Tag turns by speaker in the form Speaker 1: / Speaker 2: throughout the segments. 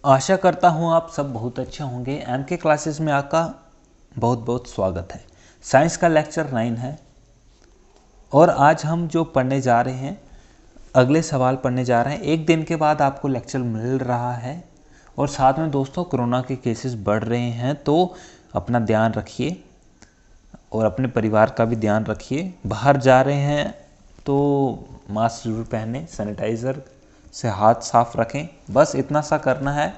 Speaker 1: आशा करता हूँ आप सब बहुत अच्छे होंगे। एम के क्लासेस में आपका बहुत बहुत स्वागत है। साइंस का लेक्चर 9 है और आज हम जो पढ़ने जा रहे हैं, अगले सवाल पढ़ने जा रहे हैं। एक दिन के बाद आपको लेक्चर मिल रहा है और साथ में दोस्तों कोरोना के केसेस बढ़ रहे हैं, तो अपना ध्यान रखिए और अपने परिवार का भी ध्यान रखिए। बाहर जा रहे हैं तो मास्क जरूर पहने, सैनिटाइज़र से हाथ साफ रखें। बस इतना सा करना है,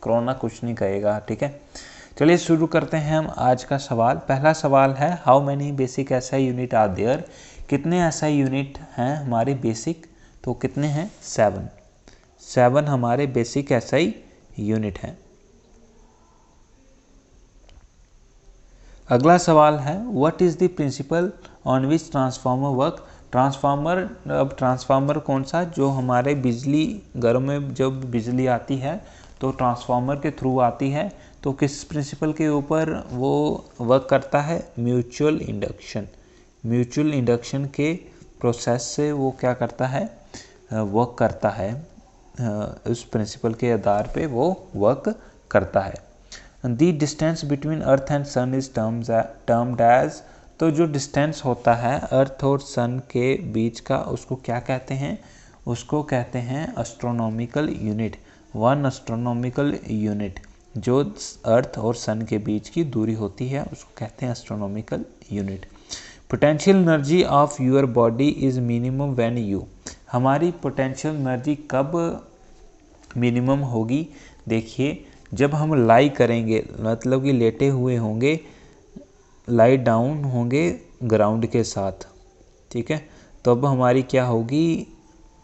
Speaker 1: कोरोना कुछ नहीं कहेगा, ठीक है। चलिए शुरू करते हैं हम आज का सवाल। पहला सवाल है, how many basic SI unit are there. कितने एसआई यूनिट हैं हमारे बेसिक, तो कितने हैं? 7 हमारे बेसिक एसआई यूनिट हैं। अगला सवाल है, what is the principal on which transformer work. Transformer, अब ट्रांसफार्मर कौन सा, जो हमारे बिजली घरों में जब बिजली आती है तो ट्रांसफार्मर के थ्रू आती है, तो किस प्रिंसिपल के ऊपर वो वर्क करता है? Mutual induction. म्यूचुअल इंडक्शन के प्रोसेस से वो क्या करता है? वर्क करता है। उस प्रिंसिपल के आधार पे वो वर्क करता है। The distance between earth and sun is termed as. तो जो डिस्टेंस होता है अर्थ और सन के बीच का, उसको क्या कहते हैं? उसको कहते हैं एस्ट्रोनॉमिकल यूनिट। 1 एस्ट्रोनॉमिकल यूनिट, जो अर्थ और सन के बीच की दूरी होती है, उसको कहते हैं astronomical unit. Potential energy of your body is minimum when you. हमारी पोटेंशियल एनर्जी कब मिनिमम होगी? देखिए, जब हम लाई करेंगे, मतलब कि लेटे हुए होंगे, लाई डाउन होंगे ग्राउंड के साथ, ठीक है, तो अब हमारी क्या होगी?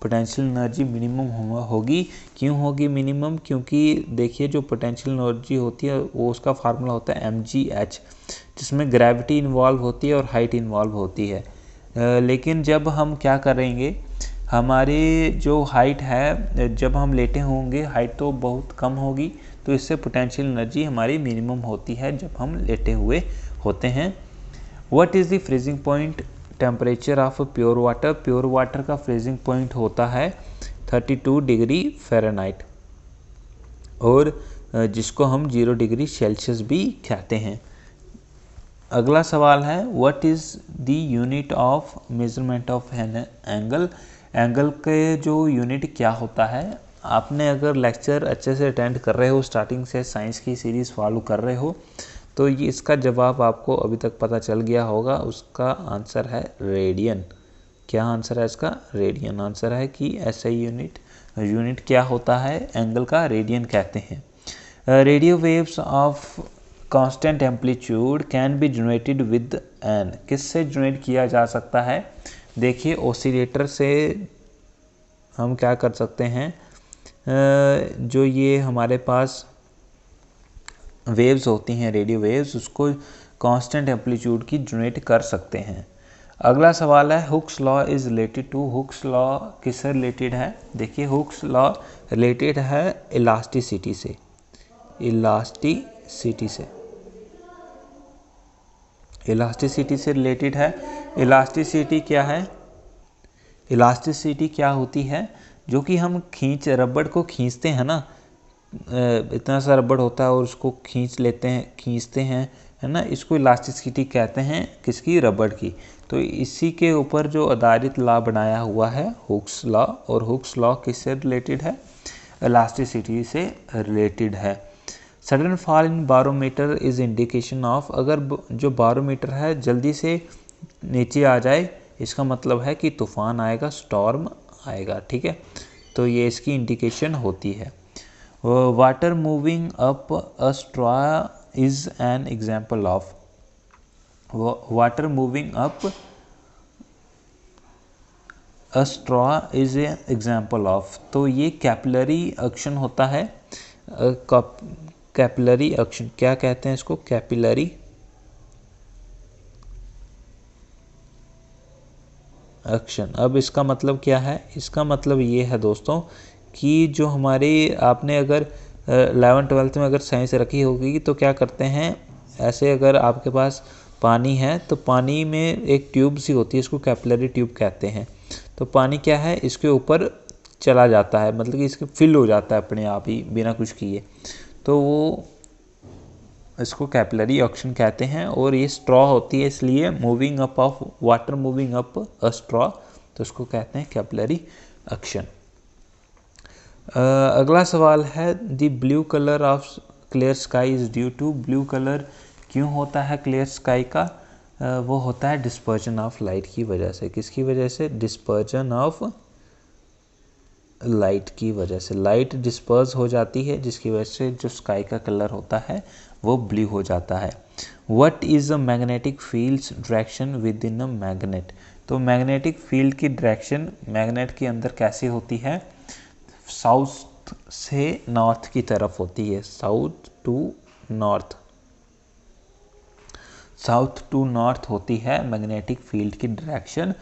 Speaker 1: पोटेंशियल एनर्जी मिनिमम होगी। क्यों होगी मिनिमम? क्योंकि देखिए, जो पोटेंशियल एनर्जी होती है वो उसका फार्मूला होता है mgh, जिसमें ग्रेविटी इन्वॉल्व होती है और हाइट इन्वॉल्व होती है। लेकिन जब हम क्या करेंगे, हमारी जो हाइट है, जब हम लेटे होंगे हाइट तो बहुत कम होगी, तो इससे पोटेंशियल एनर्जी हमारी मिनिमम होती है जब हम लेटे हुए होते हैं। What is the freezing point temperature of pure water. Pure water का फ्रीजिंग पॉइंट होता है 32 डिग्री फ़ारेनहाइट, और जिसको हम 0 डिग्री सेल्सियस भी कहते हैं। अगला सवाल है, what is the unit of measurement of an angle. Angle के जो यूनिट क्या होता है? आपने अगर लेक्चर अच्छे से अटेंड कर रहे हो, स्टार्टिंग से साइंस की सीरीज़ फॉलो कर रहे हो, तो ये इसका जवाब आपको अभी तक पता चल गया होगा। उसका आंसर है रेडियन। क्या आंसर है इसका? रेडियन आंसर है कि एसआई यूनिट क्या होता है एंगल का? रेडियन कहते हैं। Radio waves of constant amplitude can be generated with an. किससे जनरेट किया जा सकता है? देखिए, ऑसिलेटर से हम क्या कर सकते हैं, जो ये हमारे पास वेव्स होती हैं, रेडियो वेव्स, उसको कांस्टेंट एम्पलीट्यूड की जनरेट कर सकते हैं। अगला सवाल है, Hooke's law is related to. Hooke's law किससे रिलेटेड है? देखिए, हुक्स लॉ रिलेटेड है इलास्टिसिटी से। इलास्टिसिटी से रिलेटेड है। इलास्टिसिटी क्या है? इलास्टिसिटी क्या होती है? जो कि हम रबड़ को खींचते हैं ना, इतना सा रबड़ होता है और उसको खींचते हैं, है ना, इसको इलास्टिसिटी कहते हैं। किसकी? रबड़ की। तो इसी के ऊपर जो आधारित लॉ बनाया हुआ है हुक्स लॉ, और हुक्स लॉ किससे रिलेटेड है? इलास्टिसिटी से रिलेटेड है। Sudden fall in barometer is indication of. अगर जो बारोमीटर है जल्दी से नीचे आ जाए, इसका मतलब है कि तूफान आएगा, स्टॉर्म आएगा, ठीक है, तो ये इसकी इंडिकेशन होती है। Water moving up a straw is an example of. Water moving up a straw is a example of. तो ये कैपिलरी एक्शन होता है। कैपिलरी एक्शन क्या कहते हैं इसको? Capillary action. अब इसका मतलब क्या है? इसका मतलब ये है दोस्तों कि जो हमारी, आपने अगर 11th-12th में अगर साइंस रखी होगी तो क्या करते हैं, ऐसे अगर आपके पास पानी है तो पानी में एक ट्यूब सी होती है, इसको कैपिलरी ट्यूब कहते हैं। तो पानी क्या है? इसके ऊपर चला जाता है, मतलब कि इसके फिल हो जाता है अपने आप ही बिना कुछ किए, तो वो इसको कैपिलरी एक्शन कहते हैं। और ये स्ट्रॉ होती है, इसलिए moving up of water moving up a straw, तो उसको कहते हैं कैपिलरी एक्शन। अगला सवाल है the blue colour of clear sky is due to, blue colour क्यों होता है क्लियर स्काई का? वो होता है डिस्पर्जन ऑफ लाइट की वजह से। किसकी वजह से? डिस्पर्जन ऑफ लाइट की वजह से। लाइट डिस्पर्स हो जाती है जिसकी वजह से जो स्काई का कलर होता है वो ब्लू हो जाता है। What is a magnetic fields direction with in a magnet, तो मैग्नेटिक फील्ड की डायरेक्शन मैग्नेट के अंदर कैसी होती है? साउथ से नॉर्थ की तरफ होती है, south to north, south to north होती है मैग्नेटिक फील्ड की डायरेक्शन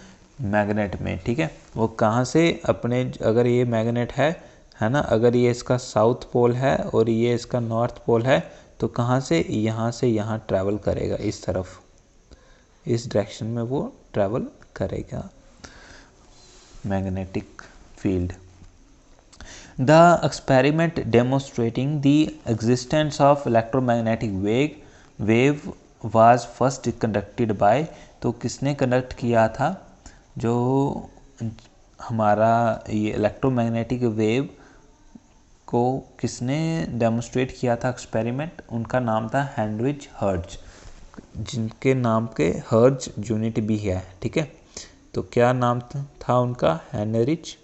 Speaker 1: मैग्नेट में, ठीक है। वो कहाँ से अपने, अगर ये मैग्नेट है ना, अगर ये इसका साउथ पोल है और ये इसका नॉर्थ पोल है, तो कहाँ से यहाँ ट्रैवल करेगा, इस तरफ, इस डायरेक्शन में वो ट्रैवल करेगा magnetic field. The experiment demonstrating the existence of electromagnetic wave was first conducted by, तो किसने कंडक्ट किया था? जो हमारा ये इलेक्ट्रोमैग्नेटिक वेव को किसने डेमोन्स्ट्रेट किया था एक्सपेरिमेंट? उनका नाम था हेनरिच हर्ट्ज, जिनके नाम के हर्ट्ज यूनिट भी है, ठीक है। तो क्या नाम था उनका? Heinrich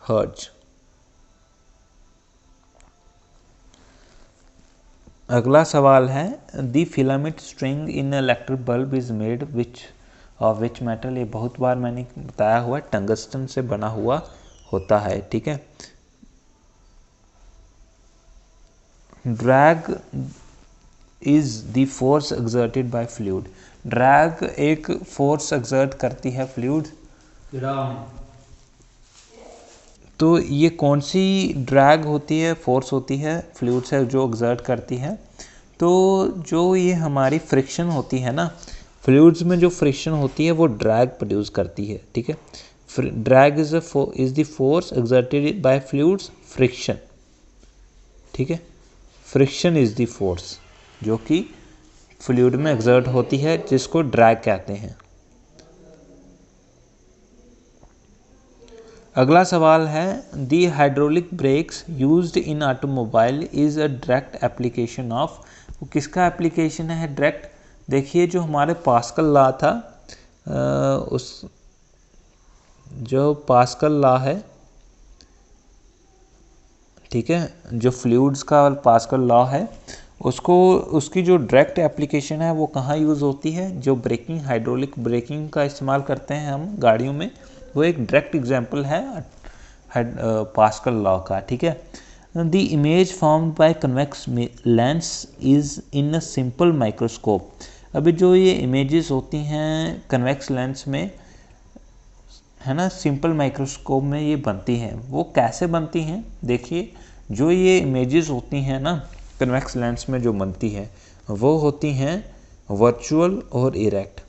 Speaker 1: hertz. अगला सवाल है the filament string in electric bulb is made of which metal, ये बहुत बार मैंने बताया हुआ, टंगस्टन से बना हुआ होता है, ठीक है। Drag is the force exerted by fluid, drag एक फोर्स एक्सर्ट करती है फ्लूइड, तो ये कौन सी ड्रैग होती है, फोर्स होती है फ्लूइड से जो एक्सर्ट करती है? तो जो ये हमारी फ्रिक्शन होती है ना, फ्लूइड्स में जो फ्रिक्शन होती है वो ड्रैग प्रोड्यूस करती है, ठीक है। Drag is the force exerted by fluids, friction, ठीक है। फ्रिक्शन इज द फोर्स जो कि फ्लूइड में एक्सर्ट होती है, जिसको ड्रैग कहते हैं। अगला सवाल है the hydraulic brakes used in automobile is a direct application of, वो किसका एप्लीकेशन है डायरेक्ट? देखिए जो हमारे पास्कल लॉ था, उस जो पास्कल लॉ है, ठीक है, जो फ्लूइड्स का पास्कल लॉ है, उसको, उसकी जो डायरेक्ट एप्लीकेशन है वो कहाँ यूज़ होती है? जो ब्रेकिंग, हाइड्रोलिक ब्रेकिंग का इस्तेमाल करते हैं हम गाड़ियों में, वो एक डायरेक्ट एग्जांपल है पास्कल लॉ का, ठीक है। The image formed by convex lens is in a simple microscope, अभी जो ये इमेजेस होती हैं कन्वेक्स लेंस में, है ना, सिंपल माइक्रोस्कोप में ये बनती हैं। वो कैसे बनती हैं? देखिए जो ये इमेजेस होती हैं ना कन्वेक्स लेंस में जो बनती है, वो होती हैं वर्चुअल और इरेक्ट।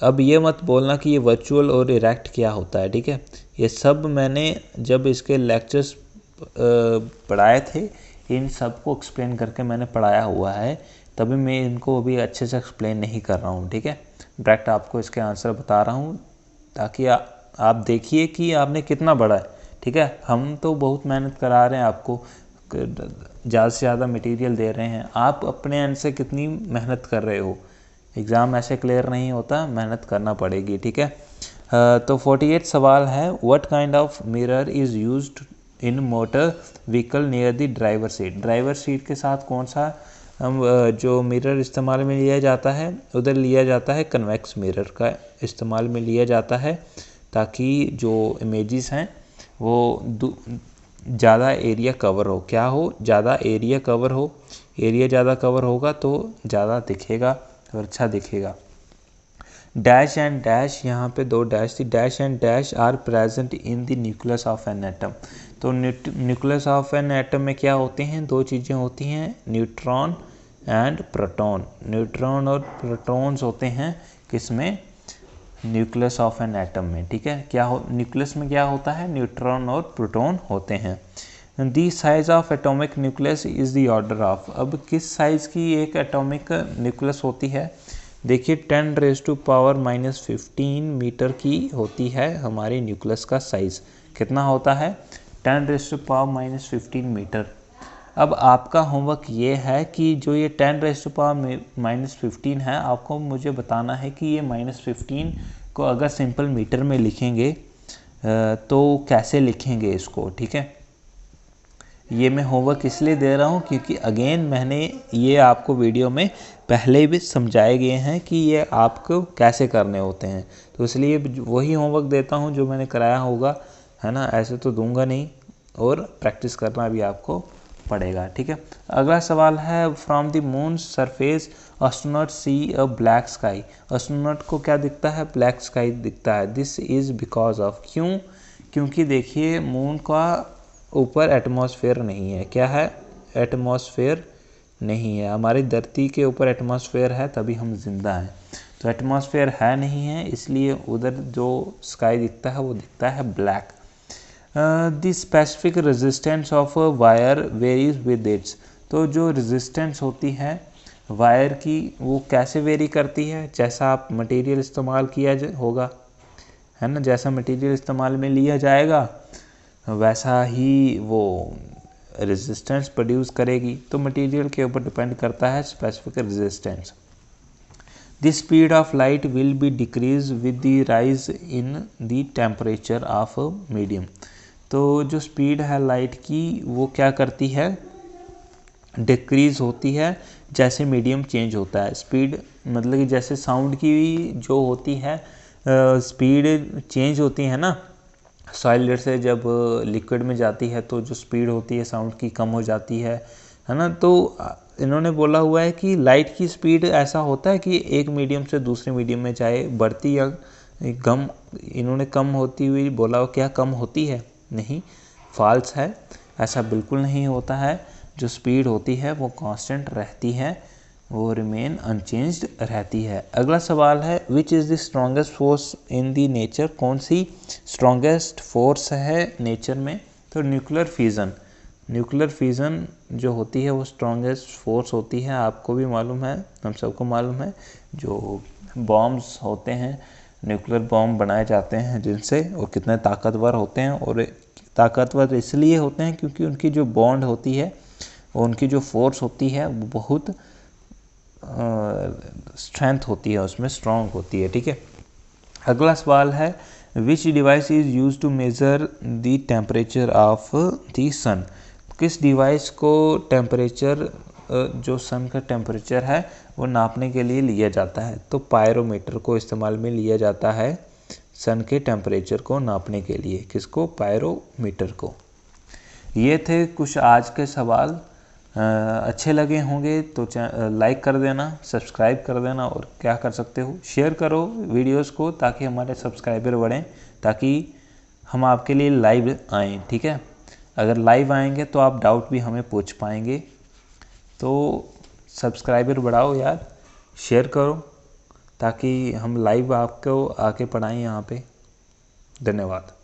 Speaker 1: अब ये मत बोलना कि ये वर्चुअल और इरेक्ट क्या होता है, ठीक है। ये सब मैंने जब इसके लेक्चर्स पढ़ाए थे, इन सब को एक्सप्लेन करके मैंने पढ़ाया हुआ है, तभी मैं इनको अभी अच्छे से एक्सप्लेन नहीं कर रहा हूँ, ठीक है। डायरेक्ट आपको इसके आंसर बता रहा हूँ ताकि आप देखिए कि आपने कितना पढ़ा है, ठीक है। हम तो बहुत मेहनत करा रहे हैं, आपको ज़्यादा से ज़्यादा मटेरियल दे रहे हैं, आप अपने एंड से कितनी मेहनत कर रहे हो। एग्ज़ाम ऐसे क्लियर नहीं होता, मेहनत करना पड़ेगी, ठीक है। तो 48 सवाल है what kind of mirror is used in motor vehicle near the driver seat, driver seat के साथ कौन सा जो मिरर इस्तेमाल में लिया जाता है? उधर लिया जाता है कन्वेक्स मिरर का इस्तेमाल में लिया जाता है, ताकि जो इमेजेस हैं वो ज़्यादा एरिया कवर हो, क्या हो, ज़्यादा एरिया कवर हो, एरिया ज़्यादा कवर होगा तो ज़्यादा दिखेगा और अच्छा दिखेगा। डैश एंड डैश, यहाँ पे दो डैश थी, dash and dash are present in the nucleus of an atom, तो न्यूक्लियस ऑफ एन एटम में क्या होते हैं? दो चीज़ें होती हैं, न्यूट्रॉन एंड प्रोटॉन। न्यूट्रॉन और प्रोटॉन्स होते हैं किसमें? न्यूक्लियस ऑफ एन एटम में, ठीक है। न्यूक्लियस में क्या होता है, न्यूट्रॉन और प्रोटॉन होते हैं। The size of atomic nucleus is the order of, अब किस साइज़ की एक एटॉमिक न्यूक्लियस होती है, देखिए 10⁻⁻15 मीटर की होती है हमारी न्यूक्लियस का साइज़। कितना होता है, 10⁻⁻15 मीटर। अब आपका होमवर्क ये है कि जो ये 10⁻⁻15 है, आपको मुझे बताना है कि ये -15 को अगर सिंपल मीटर में लिखेंगे तो कैसे लिखेंगे इसको, ठीक है। ये मैं होमवर्क इसलिए दे रहा हूँ क्योंकि अगेन मैंने ये आपको वीडियो में पहले भी समझाए गए हैं कि ये आपको कैसे करने होते हैं, तो इसलिए वही होमवर्क देता हूँ जो मैंने कराया होगा, है ना, ऐसे तो दूंगा नहीं, और प्रैक्टिस करना भी आपको पड़ेगा, ठीक है। अगला सवाल है, from the moon surface astronaut see a black sky, astronaut को क्या दिखता है, ब्लैक स्काई दिखता है। दिस इज़ बिकॉज ऑफ, क्यों, क्योंकि देखिए मून का ऊपर एटमॉस्फेयर नहीं है, क्या है, एटमॉस्फेयर नहीं है। हमारी धरती के ऊपर एटमॉस्फेयर है तभी हम जिंदा हैं, तो एटमॉस्फेयर है नहीं है, इसलिए उधर जो स्काई दिखता है वो दिखता है black. The specific resistance of wire varies with its, तो जो रेजिस्टेंस होती है वायर की वो कैसे वेरी करती है, जैसा आप मटेरियल इस्तेमाल किया होगा, है ना, जैसा मटेरियल इस्तेमाल में लिया जाएगा वैसा ही वो रेजिस्टेंस प्रोड्यूस करेगी, तो मटेरियल के ऊपर डिपेंड करता है specific resistance. The speed of light will be decrease with the rise in the temperature of medium, तो जो स्पीड है लाइट की वो क्या करती है, डिक्रीज होती है जैसे मीडियम चेंज होता है। स्पीड मतलब कि जैसे साउंड की जो होती है स्पीड चेंज होती है ना, सॉलिड से जब लिक्विड में जाती है तो जो स्पीड होती है साउंड की कम हो जाती है ना। तो इन्होंने बोला हुआ है कि लाइट की स्पीड ऐसा होता है कि एक मीडियम से दूसरे मीडियम में चाहे बढ़ती या कम, इन्होंने कम होती हुई बोला हो, क्या कम होती है, नहीं, फॉल्स है, ऐसा बिल्कुल नहीं होता है। जो स्पीड होती है वो कांस्टेंट रहती है, वो रिमेन अनचेंज्ड रहती है। अगला सवाल है, which is the strongest force in the nature, कौन सी स्ट्रॉन्गेस्ट फोर्स है नेचर में, तो न्यूक्लियर फ्यूज़न। न्यूक्लियर फ्यूज़न जो होती है वो स्ट्रॉन्गेस्ट फोर्स होती है, आपको भी मालूम है, हम सबको मालूम है। जो बॉम्ब्स होते हैं, न्यूक्लियर बॉम्ब बनाए जाते हैं जिनसे, वो कितने ताकतवर होते हैं, और ताकतवर इसलिए होते हैं क्योंकि उनकी जो बॉन्ड होती है, उनकी जो फोर्स होती है वो बहुत स्ट्रेंथ होती है, उसमें स्ट्रॉन्ग होती है, ठीक है। अगला सवाल है, which device is use to measure the temperature of the sun, किस डिवाइस को टेम्परेचर जो सन का टेम्परेचर है वो नापने के लिए लिया जाता है, तो पायरोमीटर को इस्तेमाल में लिया जाता है सन के टेम्परेचर को नापने के लिए, किसको, पायरोमीटर को। ये थे कुछ आज के सवाल, अच्छे लगे होंगे तो लाइक कर देना, सब्सक्राइब कर देना, और क्या कर सकते हो, शेयर करो वीडियोस को ताकि हमारे सब्सक्राइबर बढ़ें, ताकि हम आपके लिए लाइव आएँ, ठीक है। अगर लाइव आएंगे तो आप डाउट भी हमें पूछ पाएंगे, तो सब्सक्राइबर बढ़ाओ यार, शेयर करो ताकि हम लाइव आपको आके पढ़ाएं यहाँ पे। धन्यवाद।